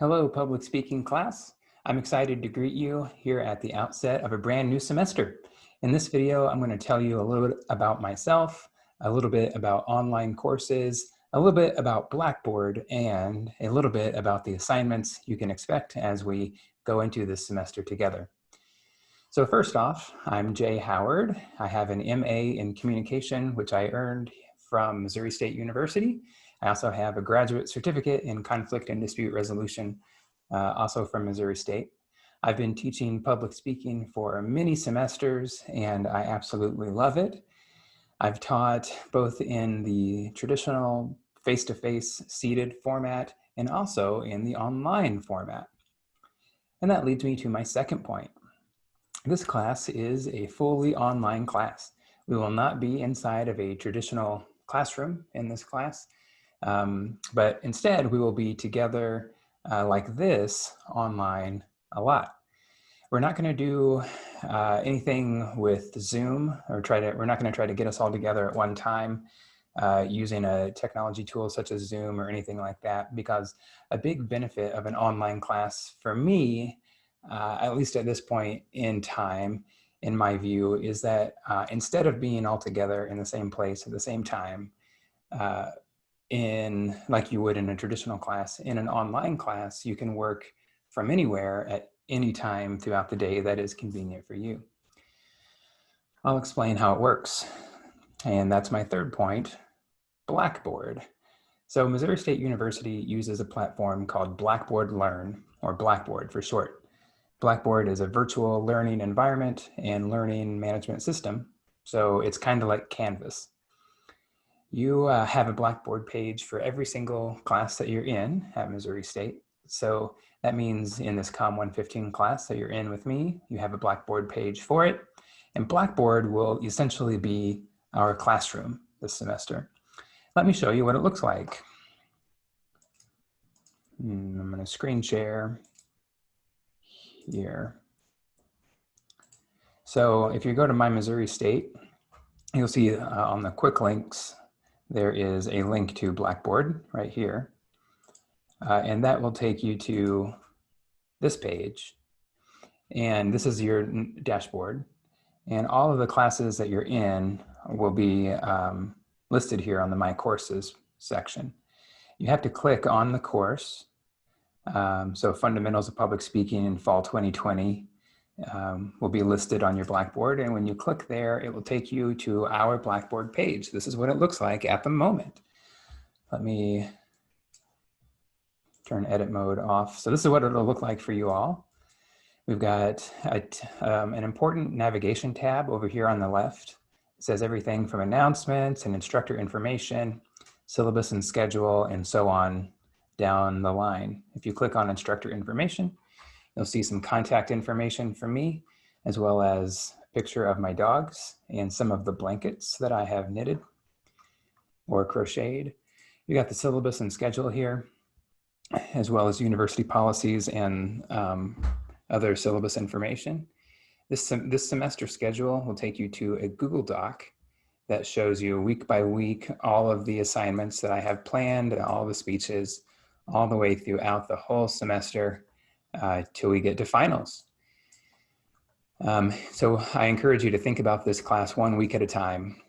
Hello, public speaking class. I'm excited to greet you here at the outset of a brand new semester. In this video, I'm going to tell you a little bit about myself, a little bit about online courses, a little bit about Blackboard, and a little bit about the assignments you can expect as we go into this semester together. So first off, I'm Jay Howard. I have an MA in communication, which I earned from Missouri State University. I also have a graduate certificate in conflict and dispute resolution, also from Missouri State. I've been teaching public speaking for many semesters, and I absolutely love it. I've taught both in the traditional face-to-face seated format and also in the online format. And that leads me to my second point. This class is a fully online class. We will not be inside of a traditional classroom in this class, but instead we will be together like this online a lot. We're not going to do anything with Zoom or we're not going to try to get us all together at one time using a technology tool such as Zoom or anything like that, because a big benefit of an online class for me, at least at this point in time, in my view, is that instead of being all together in the same place at the same time, like you would in a traditional class, in an online class, you can work from anywhere at any time throughout the day that is convenient for you. I'll explain how it works. And that's my third point, Blackboard. So Missouri State University uses a platform called Blackboard Learn, or Blackboard for short. Blackboard is a virtual learning environment and learning management system. So it's kind of like Canvas. You have a Blackboard page for every single class that you're in at Missouri State. So that means in this COM 115 class that you're in with me, you have a Blackboard page for it. And Blackboard will essentially be our classroom this semester. Let me show you what it looks like. I'm going to screen share here. So if you go to My Missouri State, you'll see on the quick links, there is a link to Blackboard right here. And that will take you to this page. And this is your dashboard. And all of the classes that you're in will be listed here on the My Courses section. You have to click on the course. So Fundamentals of Public Speaking in Fall 2020 will be listed on your Blackboard. And when you click there, it will take you to our Blackboard page. This is what it looks like at the moment. Let me turn edit mode off. So this is what it'll look like for you all. We've got an important navigation tab over here on the left. It says everything from announcements and instructor information, syllabus and schedule, and so on down the line. If you click on instructor information, you'll see some contact information from me, as well as a picture of my dogs and some of the blankets that I have knitted or crocheted. You got the syllabus and schedule here, as well as university policies and other syllabus information. This semester schedule will take you to a Google Doc that shows you week by week all of the assignments that I have planned and all the speeches all the way throughout the whole semester till we get to finals. So I encourage you to think about this class 1 week at a time.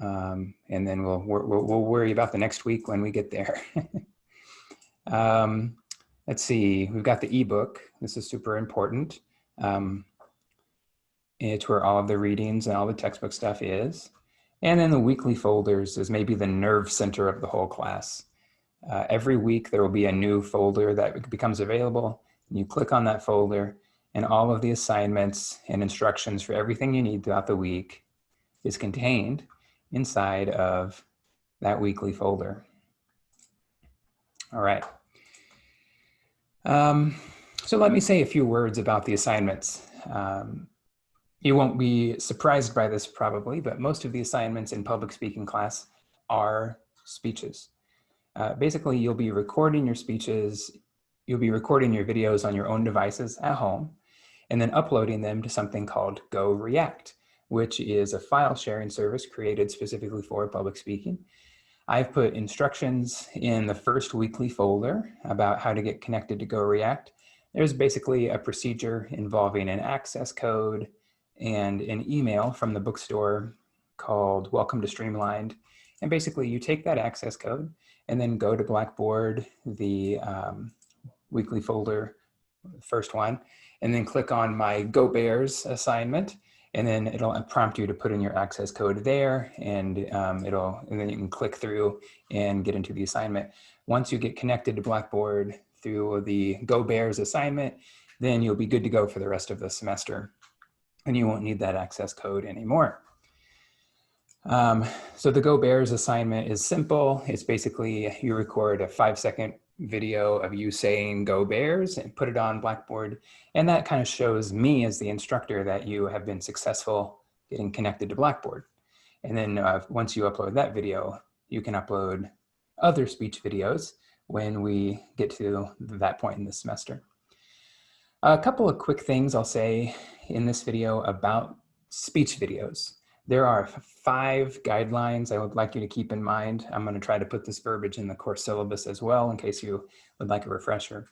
And then we'll worry about the next week when we get there. Let's see, we've got the ebook. This is super important. It's where all of the readings and all the textbook stuff is. And then the weekly folders is maybe the nerve center of the whole class. Every week there will be a new folder that becomes available. And you click on that folder and all of the assignments and instructions for everything you need throughout the week is contained inside of that weekly folder. All right. So let me say a few words about the assignments. You won't be surprised by this probably, but most of the assignments in public speaking class are speeches. Basically, you'll be recording your speeches, you'll be recording your videos on your own devices at home, and then uploading them to something called Go React, which is a file sharing service created specifically for public speaking. I've put instructions in the first weekly folder about how to get connected to Go React. There's basically a procedure involving an access code and an email from the bookstore called Welcome to Streamlined. And basically you take that access code and then go to Blackboard, the weekly folder, first one, and then click on my Go Bears assignment. And then it'll prompt you to put in your access code there, and then you can click through and get into the assignment. Once you get connected to Blackboard through the Go Bears assignment, then you'll be good to go for the rest of the semester, and you won't need that access code anymore. So the Go Bears assignment is simple. It's basically you record a 5-second video of you saying Go Bears and put it on Blackboard. And that kind of shows me as the instructor that you have been successful getting connected to Blackboard. And then once you upload that video, you can upload other speech videos when we get to that point in the semester. A couple of quick things I'll say in this video about speech videos. There are 5 guidelines I would like you to keep in mind. I'm going to try to put this verbiage in the course syllabus as well in case you would like a refresher.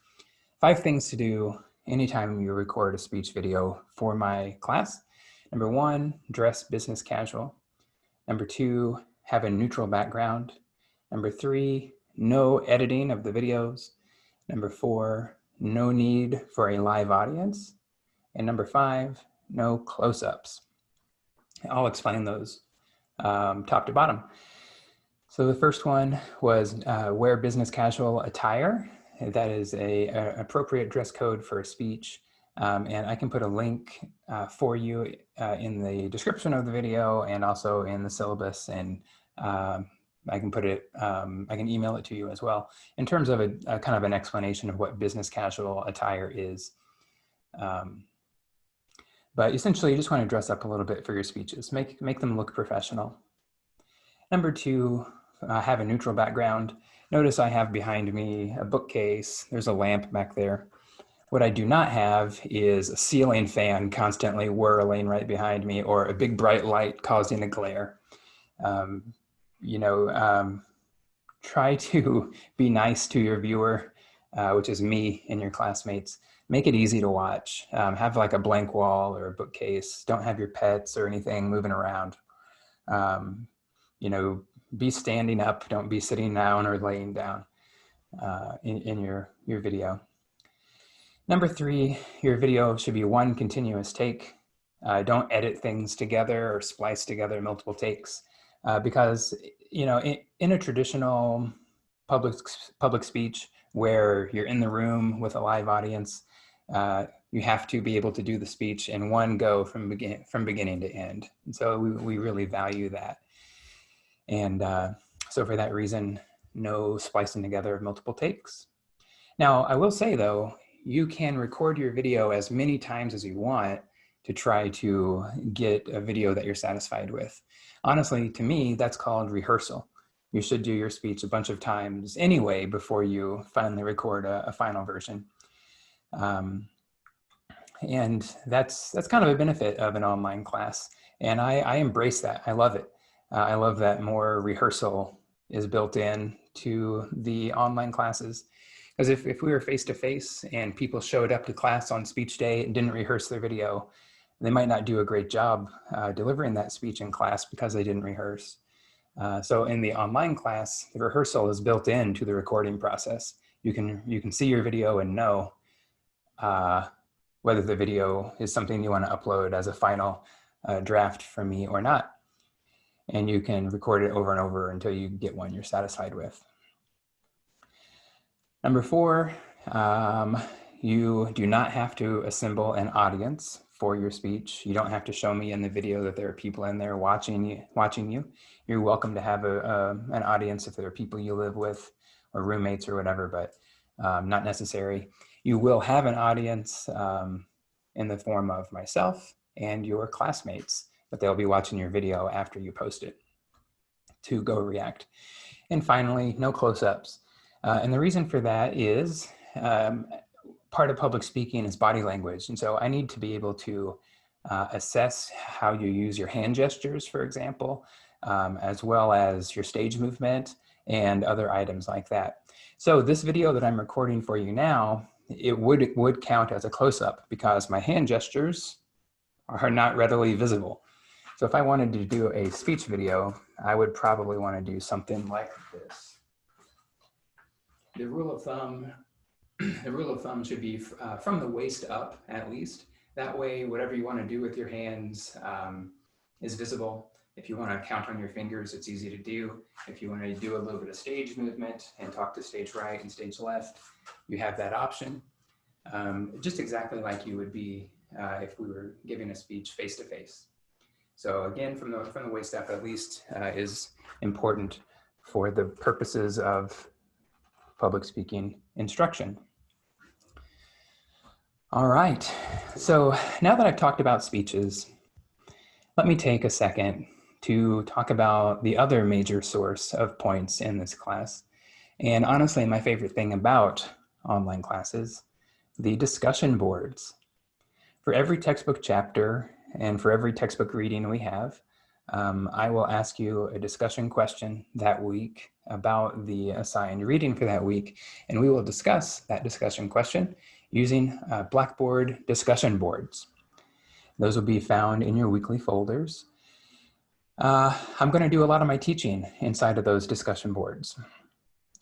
5 things to do anytime you record a speech video for my class. Number 1, dress business casual. Number 2, have a neutral background. Number 3, no editing of the videos. Number 4, no need for a live audience. And number 5, no close-ups. I'll explain those top to bottom. So the first one was wear business casual attire. That is an appropriate dress code for a speech. And I can put a link for you in the description of the video and also in the syllabus. And I can put it, I can email it to you as well in terms of a kind of an explanation of what business casual attire is. But essentially, you just want to dress up a little bit for your speeches. Make them look professional. Number 2, have a neutral background. Notice I have behind me a bookcase. There's a lamp back there. What I do not have is a ceiling fan constantly whirling right behind me or a big bright light causing a glare. Try to be nice to your viewer, which is me and your classmates. Make it easy to watch. Have like a blank wall or a bookcase. Don't have your pets or anything moving around. Be standing up. Don't be sitting down or laying down in your video. Number 3, your video should be one continuous take. Don't edit things together or splice together multiple takes because, in a traditional public speech where you're in the room with a live audience, you have to be able to do the speech in one go from beginning to end. And so we really value that. And so for that reason, no splicing together of multiple takes. Now, I will say though, you can record your video as many times as you want to try to get a video that you're satisfied with. Honestly, to me, that's called rehearsal. You should do your speech a bunch of times anyway before you finally record a final version. And that's kind of a benefit of an online class. And I embrace that. I love it. I love that more rehearsal is built in to the online classes. Because if we were face-to-face and people showed up to class on speech day and didn't rehearse their video, they might not do a great job delivering that speech in class because they didn't rehearse. So in the online class, the rehearsal is built into the recording process. You can see your video and know whether the video is something you want to upload as a final draft from me or not. And you can record it over and over until you get one you're satisfied with. Number 4, you do not have to assemble an audience for your speech. You don't have to show me in the video that there are people in there watching you. You're welcome to have an audience if there are people you live with or roommates or whatever, but not necessary. You will have an audience in the form of myself and your classmates, but they'll be watching your video after you post it to Go React. And finally, no close-ups. And the reason for that is part of public speaking is body language. And so I need to be able to assess how you use your hand gestures, for example, as well as your stage movement and other items like that. So this video that I'm recording for you now, it would count as a close-up because my hand gestures are not readily visible. So if I wanted to do a speech video, I would probably want to do something like this. The rule of thumb should be from the waist up, at least. That way, whatever you want to do with your hands is visible. If you want to count on your fingers, it's easy to do. If you want to do a little bit of stage movement and talk to stage right and stage left, you have that option. Just exactly like you would be if we were giving a speech face to face. So again, from the waist up, at least, is important for the purposes of public speaking instruction. All right, so now that I've talked about speeches, let me take a second to talk about the other major source of points in this class. And honestly, my favorite thing about online classes, the discussion boards. For every textbook chapter and for every textbook reading we have, I will ask you a discussion question that week about the assigned reading for that week, and we will discuss that discussion question using Blackboard discussion boards. Those will be found in your weekly folders. I'm going to do a lot of my teaching inside of those discussion boards.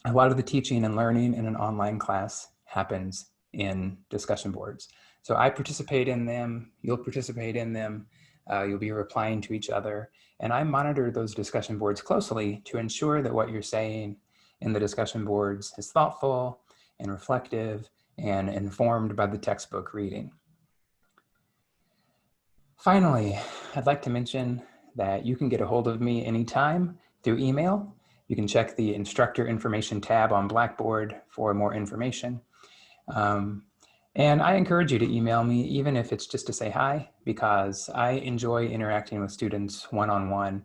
A lot of the teaching and learning in an online class happens in discussion boards. So I participate in them, you'll participate in them, you'll be replying to each other, and I monitor those discussion boards closely to ensure that what you're saying in the discussion boards is thoughtful and reflective and informed by the textbook reading. Finally, I'd like to mention that you can get a hold of me anytime through email. You can check the instructor information tab on Blackboard for more information. And I encourage you to email me, even if it's just to say hi, because I enjoy interacting with students one-on-one,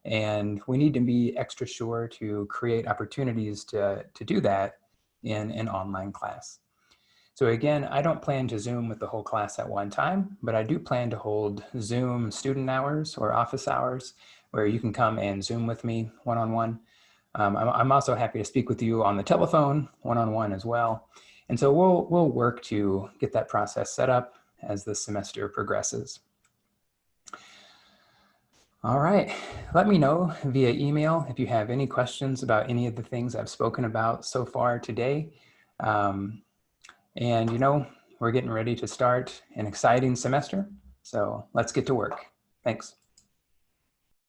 and we need to be extra sure to create opportunities to do that in an online class. So again, I don't plan to Zoom with the whole class at one time, but I do plan to hold Zoom student hours or office hours where you can come and Zoom with me one-on-one. I'm also happy to speak with you on the telephone one-on-one as well. And so we'll work to get that process set up as the semester progresses. All right, let me know via email if you have any questions about any of the things I've spoken about so far today. And you know, we're getting ready to start an exciting semester, so let's get to work. Thanks.